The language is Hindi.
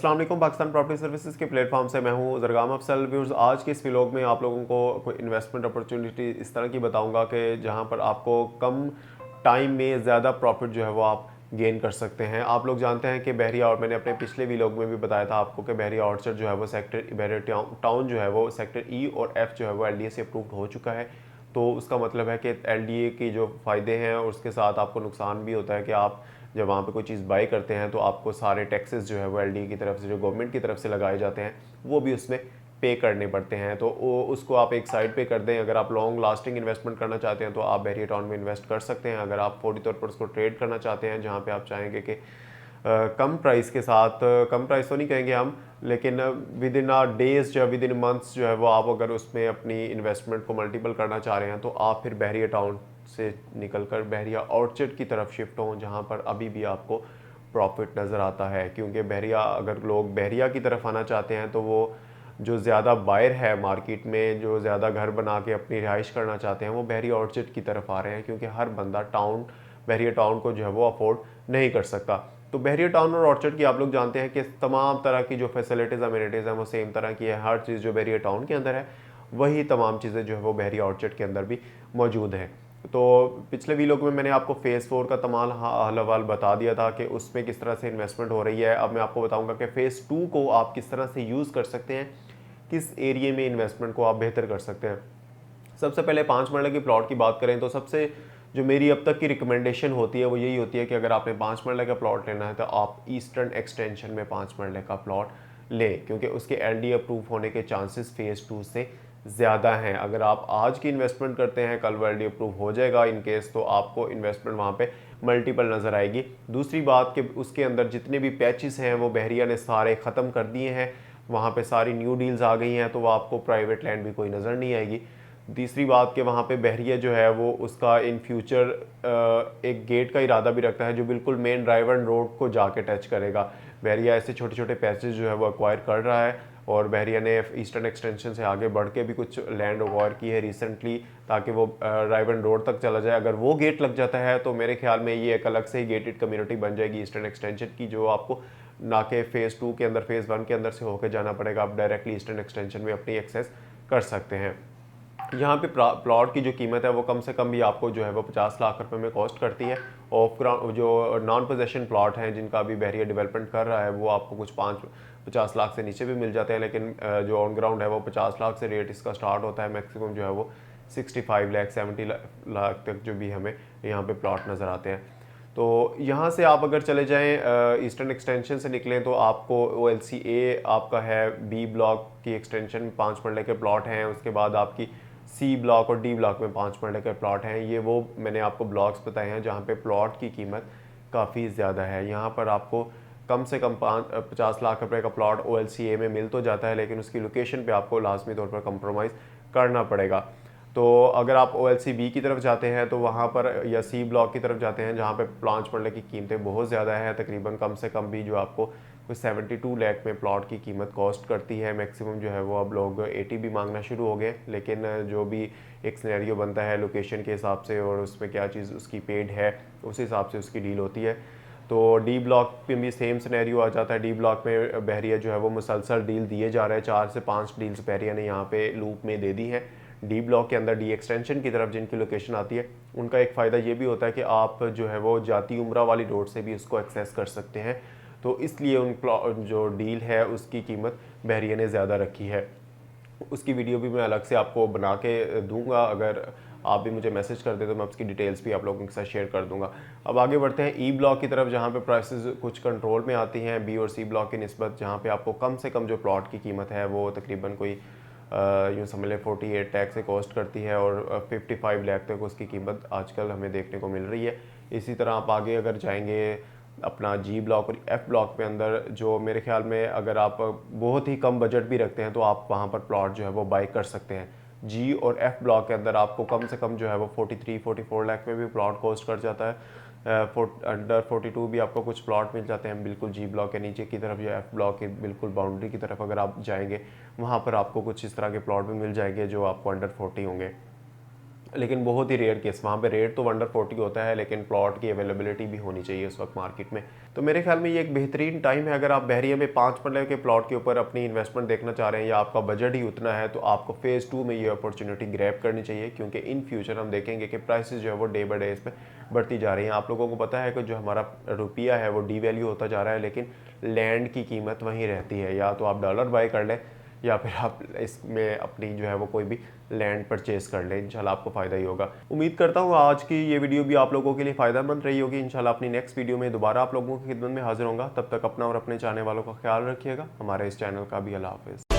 अस्सलाम वालेकुम। पाकिस्तान प्रॉपर्टी सर्विसेज के प्लेटफॉर्म से मैं हूं ज़रगाम अफसल। व्यूअर्स, आज के इस व्लॉग में आप लोगों को कोई इन्वेस्टमेंट अपॉर्चुनिटी इस तरह की बताऊंगा कि जहां पर आपको कम टाइम में ज़्यादा प्रॉफिट जो है वो आप गेन कर सकते हैं। आप लोग जानते हैं कि बहरिया, और मैंने अपने पिछले व्लॉग में भी बताया था आपको कि बहरिया ऑर्चर्ड जो है वो सेक्टर बहरिया टाउन जो है वो सेक्टर ई और एफ जो है वो LDA से अप्रूव्ड हो चुका है। तो उसका मतलब है कि LDA की जो फ़ायदे हैं और उसके साथ आपको नुकसान भी होता है कि आप जब वहाँ पे कोई चीज़ बाई करते हैं तो आपको सारे टैक्सेस जो है वो LDA की तरफ से, जो गवर्नमेंट की तरफ से लगाए जाते हैं, वो भी उसमें पे करने पड़ते हैं। तो उसको आप एक साइड पे कर दें। अगर आप लॉन्ग लास्टिंग इन्वेस्टमेंट करना चाहते हैं तो आप बहरिया टाउन में इन्वेस्ट कर सकते हैं। अगर आप फौरी तौर पर उसको ट्रेड करना चाहते हैं, जहाँ पे आप चाहेंगे कि कम प्राइस के साथ, कम प्राइस तो नहीं कहेंगे हम, लेकिन विद इन आ डेज या विद इन मंथ्स जो है वो आप अगर उसमें अपनी इन्वेस्टमेंट को मल्टीपल करना चाह रहे हैं तो आप फिर बहरिया टाउन से निकलकर बहरिया ऑर्चर्ड की तरफ शिफ्ट हों, जहाँ पर अभी भी आपको प्रॉफिट नज़र आता है। क्योंकि बहरिया, अगर लोग बहरिया की तरफ आना चाहते हैं तो वो जो ज़्यादा बायर है मार्केट में, जो ज़्यादा घर बना के अपनी रिहाइश करना चाहते हैं, वो बहरिया ऑर्चर्ड की तरफ आ रहे हैं, क्योंकि हर बंदा बहरिया टाउन को जो है वो अफोर्ड नहीं कर सकता। तो बहरिया टाउन और ऑर्चर्ड की आप लोग जानते हैं कि तमाम तरह की जो फैसिलिटीज़ अम्यूनिटीज़ हैं वो सेम तरह की है। हर चीज़ जो बहरिया टाउन के अंदर है वही तमाम चीज़ें जो है वो बहरिया ऑर्चर्ड के अंदर भी मौजूद हैं। तो पिछले वीलॉग में मैंने आपको फ़ेज़ 4 का तमाम हाल अहवाल बता दिया था कि उसमें किस तरह से इन्वेस्टमेंट हो रही है। अब मैं आपको बताऊंगा कि फ़ेज़ 2 को आप किस तरह से यूज़ कर सकते हैं, किस एरिए में इन्वेस्टमेंट को आप बेहतर कर सकते हैं। सबसे पहले 5 मरले की प्लॉट की बात करें तो सबसे जो मेरी अब तक की रिकमेंडेशन होती है वो यही होती है कि अगर आपने 5 मरले का प्लॉट लेना है तो आप ईस्टर्न एक्सटेंशन में 5 मरले का प्लॉट लें, क्योंकि उसके LD अप्रूव होने के चांसेस फ़ेज़ 2 से ज़्यादा हैं। अगर आप आज की इन्वेस्टमेंट करते हैं, कल वो LD अप्रूव हो जाएगा इन केस, तो आपको इन्वेस्टमेंट वहाँ पे मल्टीपल नज़र आएगी। दूसरी बात कि उसके अंदर जितने भी पैचेस हैं वो बहरिया ने सारे ख़त्म कर दिए हैं, वहाँ पे सारी न्यू डील्स आ गई हैं, तो वो आपको प्राइवेट लैंड भी कोई नज़र नहीं आएगी। तीसरी बात कि वहाँ पे बहरिया जो है वो उसका इन फ्यूचर एक गेट का इरादा भी रखता है जो बिल्कुल मेन ड्राइवर रोड को जाके टच करेगा। बहरिया ऐसे छोटे छोटे पैसेज जो है वो एक्वायर कर रहा है, और बहरिया ने ईस्टर्न एक्सटेंशन से आगे बढ़ के भी कुछ लैंड एक्वायर की है रिसेंटली, ताकि वो रायवन रोड तक चला जाए। अगर वो गेट लग जाता है तो मेरे ख्याल में ये एक अलग से ही गेटेड कम्युनिटी बन जाएगी ईस्टर्न एक्सटेंशन की, जो आपको ना कि फ़ेज़ 2 के अंदर, फ़ेज़ 1 के अंदर से होकर जाना पड़ेगा। आप डायरेक्टली ईस्टर्न एक्सटेंशन में अपनी एक्सेस कर सकते हैं। यहाँ पे प्लॉट की जो कीमत है वो कम से कम भी आपको जो है वो 50 लाख रुपए में कॉस्ट करती है। ऑफ ग्राउंड जो नॉन पोजेशन प्लॉट हैं जिनका अभी बहरिया डेवलपमेंट कर रहा है वो आपको कुछ 50 लाख से नीचे भी मिल जाते हैं, लेकिन जो ऑन ग्राउंड है वो 50 लाख से रेट इसका स्टार्ट होता है। मैक्सिमम जो है वो 65 लाख 70 लाख तक जो भी हमें यहाँ पे प्लॉट नज़र आते हैं। तो यहाँ से आप अगर चले जाएं ईस्टर्न एक्सटेंशन से निकलें तो आपको OLCA आपका है, B ब्लॉक की एक्सटेंशन 5 मरले के प्लॉट हैं, उसके बाद आपकी C ब्लॉक और D ब्लॉक में 5 मरले के प्लॉट हैं। ये वो मैंने आपको ब्लॉक्स बताए हैं जहाँ पे प्लॉट की कीमत काफ़ी ज़्यादा है। यहाँ पर आपको कम से कम 50 लाख रुपए का प्लॉट OLCA में मिल तो जाता है, लेकिन उसकी लोकेशन पे आपको लाजमी तौर पर कंप्रोमाइज़ करना पड़ेगा। तो अगर आप OLC-B की तरफ जाते हैं तो वहाँ पर, या C ब्लॉक की तरफ जाते हैं जहाँ पे 5 मरले की कीमतें बहुत ज़्यादा है, तकरीबन कम से कम भी जो आपको कोई 72 लाख में प्लॉट की कीमत कॉस्ट करती है। मैक्सिमम जो है वो अब लोग 80 भी मांगना शुरू हो गए, लेकिन जो भी एक सिनेरियो बनता है लोकेशन के हिसाब से और उसमें क्या चीज़ उसकी पेड है उस हिसाब से उसकी डील होती है। तो D ब्लॉक पे भी सेम सिनेरियो आ जाता है। D ब्लॉक में बहरिया जो है वो मुसलसल डील दिए जा रहे हैं, 4 से 5 डील्स बहरिया ने यहाँ पे लूप में दे दी हैं। D ब्लॉक के अंदर D एक्सटेंशन की तरफ जिनकी लोकेशन आती है उनका एक फ़ायदा ये भी होता है कि आप जो है वो जाती उम्रा वाली रोड से भी उसको एक्सेस कर सकते हैं। तो इसलिए जो डील है उसकी कीमत बहरिया ने ज़्यादा रखी है। उसकी वीडियो भी मैं अलग से आपको बना के दूंगा, अगर आप भी मुझे मैसेज कर दे तो मैं उसकी डिटेल्स भी आप लोगों के साथ शेयर कर दूंगा। अब आगे बढ़ते हैं E ब्लॉक की तरफ, जहाँ पे प्राइसेस कुछ कंट्रोल में आती हैं B और C ब्लॉक की निस्बत, जहाँ पे आपको कम से कम जो प्लॉट की कीमत है वो तकरीबन कोई यूँ समझ लें 48 लाख से कॉस्ट करती है, और 55 लाख तक उसकी कीमत आजकल हमें देखने को मिल रही है। इसी तरह आप आगे अगर जाएंगे अपना G ब्लॉक और F ब्लॉक पे अंदर, जो मेरे ख्याल में अगर आप बहुत ही कम बजट भी रखते हैं तो आप वहाँ पर प्लॉट जो है वो बाई कर सकते हैं। G और F ब्लॉक के अंदर आपको कम से कम जो है वो 43-44 लाख में भी प्लॉट कॉस्ट कर जाता है। अंडर 42 भी आपको कुछ प्लॉट मिल जाते हैं बिल्कुल G ब्लॉक के नीचे की तरफ, या F ब्लॉक के बिल्कुल बाउंड्री की तरफ अगर आप जाएंगे वहाँ पर आपको कुछ इस तरह के प्लॉट भी मिल जाएंगे जो आपको अंडर 40 होंगे। लेकिन बहुत ही रेयर केस, वहाँ पे रेट तो अंडर 40 होता है, लेकिन प्लॉट की अवेलेबिलिटी भी होनी चाहिए उस वक्त मार्केट में। तो मेरे ख्याल में ये एक बेहतरीन टाइम है। अगर आप बहरिया में 5 मरले के प्लॉट के ऊपर अपनी इन्वेस्टमेंट देखना चाह रहे हैं या आपका बजट ही उतना है, तो आपको फेज़ 2 में ये अपॉर्चुनिटी ग्रैब करनी चाहिए, क्योंकि इन फ्यूचर हम देखेंगे कि प्राइसेस जो है वो डे बाई डे इसमें बढ़ती जा रही हैं। आप लोगों को पता है कि जो हमारा रुपया है वो डीवैल्यू होता जा रहा है, लेकिन लैंड की कीमत वहीं रहती है। या तो आप डॉलर बाय कर लें या फिर आप इसमें अपनी जो है वो कोई भी लैंड परचेज कर लें, इंशाल्लाह आपको फ़ायदा ही होगा। उम्मीद करता हूँ आज की ये वीडियो भी आप लोगों के लिए फ़ायदेमंद रही होगी। इंशाल्लाह अपनी नेक्स्ट वीडियो में दोबारा आप लोगों की खिदमत में हाजिर होंगे। तब तक अपना और अपने चाहने वालों का ख्याल रखिएगा। हमारे इस चैनल का भी अल्लाह हाफ़िज़।